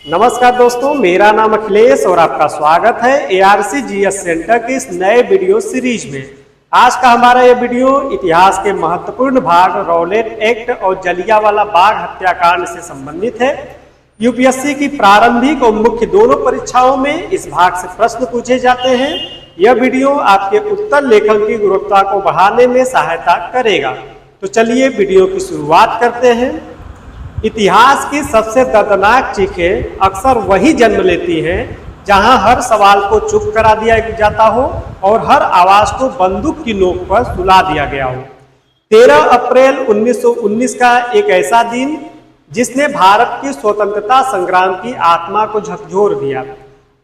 नमस्कार दोस्तों, मेरा नाम अखिलेश और आपका स्वागत है ARCGS सेंटर के इस नए वीडियो सीरीज में। आज का हमारा ये वीडियो इतिहास के महत्वपूर्ण भाग रॉलेट एक्ट और जलियांवाला बाग हत्याकांड से संबंधित है। यूपीएससी की प्रारंभिक और मुख्य दोनों परीक्षाओं में इस भाग से प्रश्न पूछे जाते हैं। यह वीडियो आपके उत्तर लेखन की गुणवत्ता को बढ़ाने में सहायता करेगा। तो चलिए वीडियो की शुरुआत करते हैं। इतिहास की सबसे दर्दनाक चीखें अक्सर वही जन्म लेती हैं जहां हर सवाल को चुप करा दिया जाता हो और हर आवाज को बंदूक की नोक पर सुला दिया गया हो। 13 अप्रैल 1919 का एक ऐसा दिन जिसने भारत की स्वतंत्रता संग्राम की आत्मा को झकझोर दिया।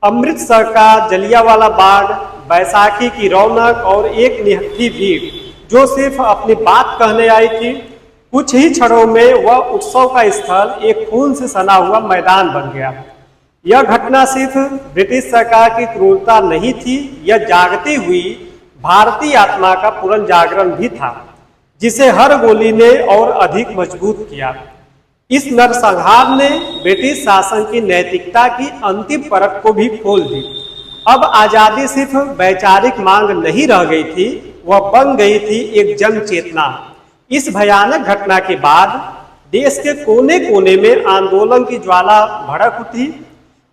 अमृतसर का जलियांवाला बाग, बैसाखी की रौनक और एक निहत्थी भीड़ जो सिर्फ अपनी बात कहने आई थी, कुछ ही क्षणों में वह उत्सव का स्थल एक खून से सना हुआ मैदान बन गया। यह घटना सिर्फ ब्रिटिश सरकार की क्रूरता नहीं थी, यह जागती हुई भारतीय आत्मा का पुनर्जागरण भी था, जिसे हर गोली ने और अधिक मजबूत किया। इस नरसंहार ने ब्रिटिश शासन की नैतिकता की अंतिम परत को भी खोल दी। अब आजादी सिर्फ वैचारिक मांग नहीं रह गई थी, वह बन गई थी एक जन चेतना। इस भयानक घटना के बाद देश के कोने कोने में आंदोलन की ज्वाला भड़क उठी।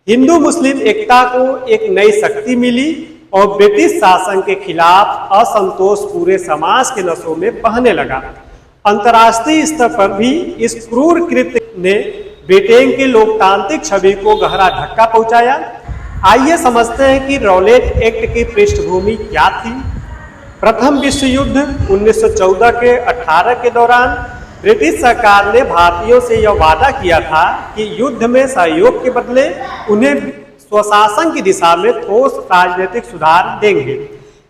हिंदू मुस्लिम एकता को एक नई शक्ति मिली और ब्रिटिश शासन के खिलाफ असंतोष पूरे समाज के नसों में बहने लगा। अंतर्राष्ट्रीय स्तर पर भी इस क्रूर कृत्य ने ब्रिटेन की लोकतांत्रिक छवि को गहरा धक्का पहुंचाया। आइए समझते हैं कि रॉलेट एक्ट की पृष्ठभूमि क्या थी। प्रथम विश्व युद्ध 1914 के 18 के दौरान ब्रिटिश सरकार ने भारतीयों से यह वादा किया था कि युद्ध में सहयोग के बदले उन्हें स्वशासन की दिशा में ठोस राजनीतिक सुधार देंगे।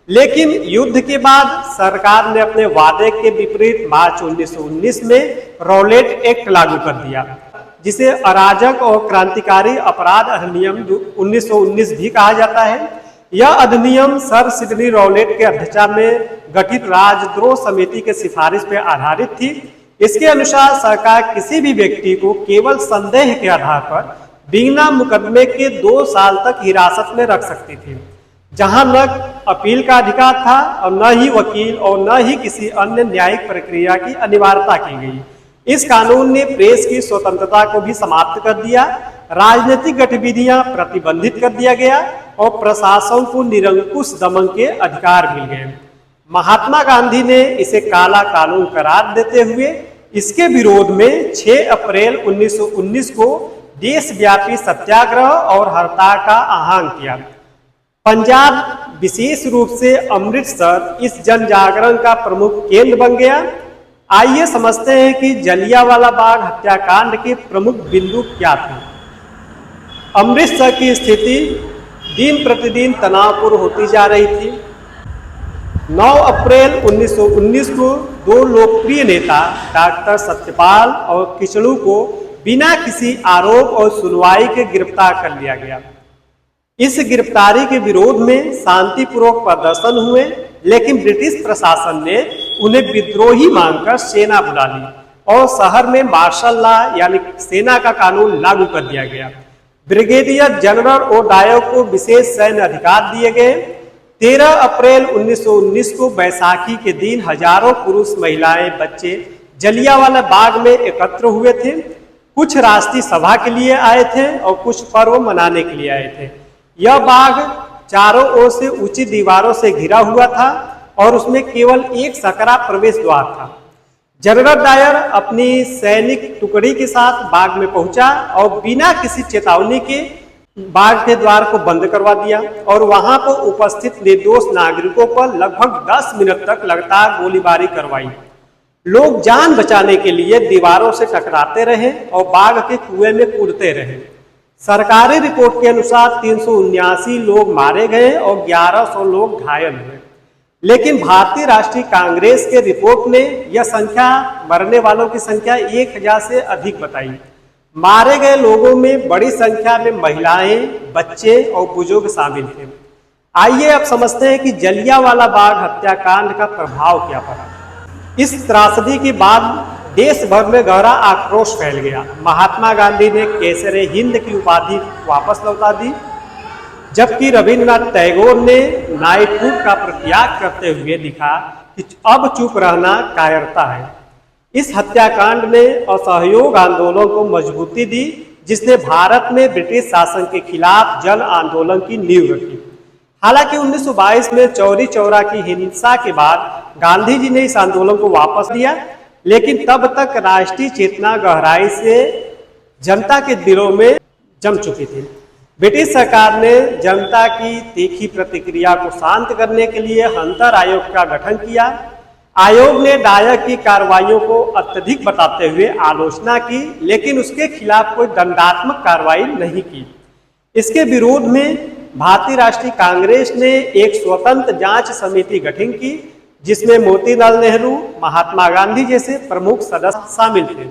लेकिन युद्ध के बाद सरकार ने अपने वादे के विपरीत मार्च 1919 में रॉलेट एक्ट लागू कर दिया, जिसे अराजक और क्रांतिकारी अपराध अधिनियम 1919 भी कहा जाता है। यह अधिनियम सर सिडनी रॉलेट के अध्यक्षता में गठित राजद्रोह समिति के सिफारिश पर आधारित थी। इसके अनुसार सरकार किसी भी व्यक्ति को केवल संदेह के आधार पर बिना मुकदमे के 2 साल तक हिरासत में रख सकती थी, जहां न अपील का अधिकार था और न ही वकील और न ही किसी अन्य न्यायिक प्रक्रिया की अनिवार्यता की गई। इस कानून ने प्रेस की स्वतंत्रता को भी समाप्त कर दिया, राजनीतिक गतिविधियां प्रतिबंधित कर दिया गया और प्रशासन को निरंकुश दमन के अधिकार मिल गए। महात्मा गांधी ने इसे काला कानून करार देते हुए इसके विरोध में 6 अप्रैल 1919 को देशव्यापी सत्याग्रह और हड़ताल का आह्वान किया। पंजाब, विशेष रूप से अमृतसर, इस जन जागरण का प्रमुख केंद्र बन गया। आइए समझते हैं कि जलियांवाला बाग हत्याकांड के प्रमुख बिंदु क्या थे। अमृतसर की स्थिति दिन प्रतिदिन तनावपूर्ण होती जा रही थी। 9 अप्रैल 1919 को 2 लोकप्रिय नेता डॉक्टर सत्यपाल और किचलू को बिना किसी आरोप और सुनवाई के गिरफ्तार कर लिया गया। इस गिरफ्तारी के विरोध में शांतिपूर्वक प्रदर्शन हुए, लेकिन ब्रिटिश प्रशासन ने उन्हें विद्रोही मानकर सेना बुला ली और शहर में मार्शल लॉ यानी सेना का कानून लागू कर दिया गया। ब्रिगेडियर जनरल ओडायो को विशेष सैन्य अधिकार दिए गए। 13 अप्रैल 1919 को बैसाखी के दिन हजारों पुरुष, महिलाएं, बच्चे जलियांवाला बाग में एकत्र हुए थे। कुछ राष्ट्रीय सभा के लिए आए थे और कुछ पर्व मनाने के लिए आए थे। यह बाग चारों ओर से ऊंची दीवारों से घिरा हुआ था और उसमें केवल एक सकरा प्रवेश द्वार था। जनरल डायर अपनी सैनिक टुकड़ी के साथ बाग में पहुंचा और बिना किसी चेतावनी के बाग के द्वार को बंद करवा दिया और वहां पर उपस्थित निर्दोष नागरिकों पर लगभग 10 मिनट तक लगातार गोलीबारी करवाई। लोग जान बचाने के लिए दीवारों से टकराते रहे और बाग के कुएं में कूदते रहे। सरकारी रिपोर्ट के अनुसार 379 लोग मारे गए और 1100 लोग घायल हुए, लेकिन भारतीय राष्ट्रीय कांग्रेस के रिपोर्ट ने यह संख्या, मरने वालों की संख्या 1000 से अधिक बताई। मारे गए लोगों में बड़ी संख्या में महिलाएं, बच्चे और बुजुर्ग शामिल थे। आइए अब समझते हैं कि जलियांवाला बाग हत्याकांड का प्रभाव क्या पड़ा। इस त्रासदी के बाद देश भर में गहरा आक्रोश फैल गया। महात्मा गांधी ने केसरे हिंद की उपाधि वापस लौटा दी, जबकि रविन्द्रनाथ टैगोर ने नाइटहुड का परित्याग करते हुए लिखा कि अब चुप रहना कायरता है। इस हत्याकांड ने असहयोग आंदोलन को मजबूती दी, जिसने भारत में ब्रिटिश शासन के खिलाफ जन आंदोलन की नींव रखी। हालांकि 1922 में चौरी चौरा की हिंसा के बाद गांधी जी ने इस आंदोलन को वापस लिया, लेकिन तब तक राष्ट्रीय चेतना गहराई से जनता के दिलों में जम चुकी थी। ब्रिटिश सरकार ने जनता की तीखी प्रतिक्रिया को शांत करने के लिए हंटर आयोग का गठन किया। आयोग ने डायर की कार्रवाइयों को अत्यधिक बताते हुए आलोचना की, लेकिन उसके खिलाफ कोई दंडात्मक कार्रवाई नहीं की। इसके विरोध में भारतीय राष्ट्रीय कांग्रेस ने एक स्वतंत्र जांच समिति गठन की, जिसमें मोतीलाल नेहरू, महात्मा गांधी जैसे प्रमुख सदस्य शामिल थे।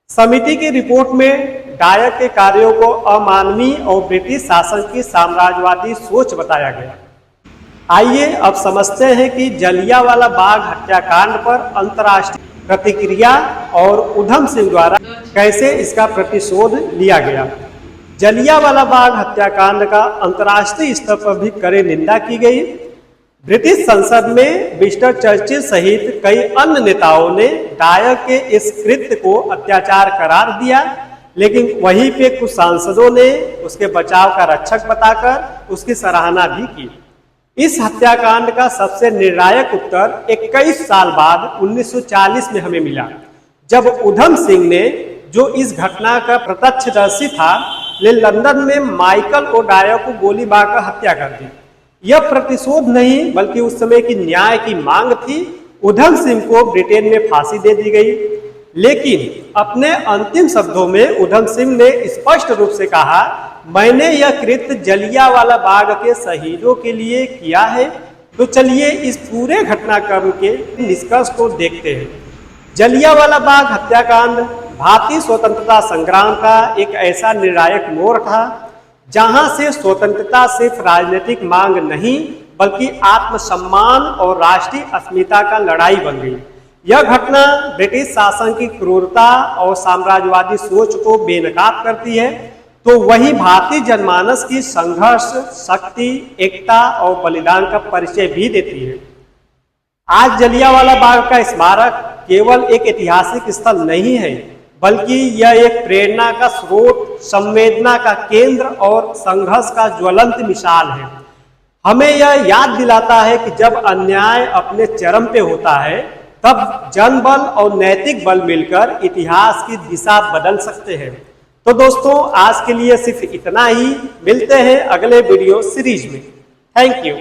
समिति की रिपोर्ट में डायर के कार्यों को अमानवीय और ब्रिटिश शासन की साम्राज्यवादी सोच बताया गया। आइए अब समझते हैं कि जलियांवाला बाग हत्याकांड पर अंतर्राष्ट्रीय प्रतिक्रिया और उधम सिंह द्वारा कैसे इसका प्रतिशोध लिया गया। जलियांवाला बाग हत्याकांड का अंतर्राष्ट्रीय स्तर पर भी कड़ी निंदा की गई। ब्रिटिश संसद में मिस्टर चर्चिल सहित कई अन्य नेताओं ने डायर के इस कृत्य को अत्याचार करार दिया, लेकिन वहीं पे कुछ सांसदों ने उसके बचाव का रक्षक बताकर उसकी सराहना भी की। इस हत्याकांड का सबसे निर्णायक उत्तर 21 साल बाद 1940 में हमें मिला, जब उधम सिंह ने, जो इस घटना का प्रत्यक्षदर्शी था, ने लंदन में माइकल ओ डायर को गोली मारकर हत्या कर दी। यह प्रतिशोध नहीं, बल्कि उस समय की न्याय की मांग थी। उधम सिंह को ब्रिटेन में फांसी दे दी गई, लेकिन अपने अंतिम शब्दों में उधम सिंह ने स्पष्ट रूप से कहा, मैंने यह कृत्य जलियांवाला बाग के शहीदों के लिए किया है। तो चलिए इस पूरे घटनाक्रम के निष्कर्ष को देखते हैं। जलियांवाला बाग हत्याकांड भारतीय स्वतंत्रता संग्राम का एक ऐसा निर्णायक मोड़ था, जहां से स्वतंत्रता सिर्फ राजनीतिक मांग नहीं, बल्कि आत्मसम्मान और राष्ट्रीय अस्मिता का लड़ाई बन गई। यह घटना ब्रिटिश शासन की क्रूरता और साम्राज्यवादी सोच को बेनकाब करती है, तो वहीं भारतीय जनमानस की संघर्ष, शक्ति, एकता और बलिदान का परिचय भी देती है। आज जलियांवाला बाग का स्मारक केवल एक ऐतिहासिक स्थल नहीं है, बल्कि यह एक प्रेरणा का स्रोत, संवेदना का केंद्र और संघर्ष का ज्वलंत मिसाल है। हमें यह याद दिलाता है कि जब अन्याय अपने चरम पे होता है, तब जनबल और नैतिक बल मिलकर इतिहास की दिशा बदल सकते हैं। तो दोस्तों, आज के लिए सिर्फ इतना ही। मिलते हैं अगले वीडियो सीरीज में। Thank you.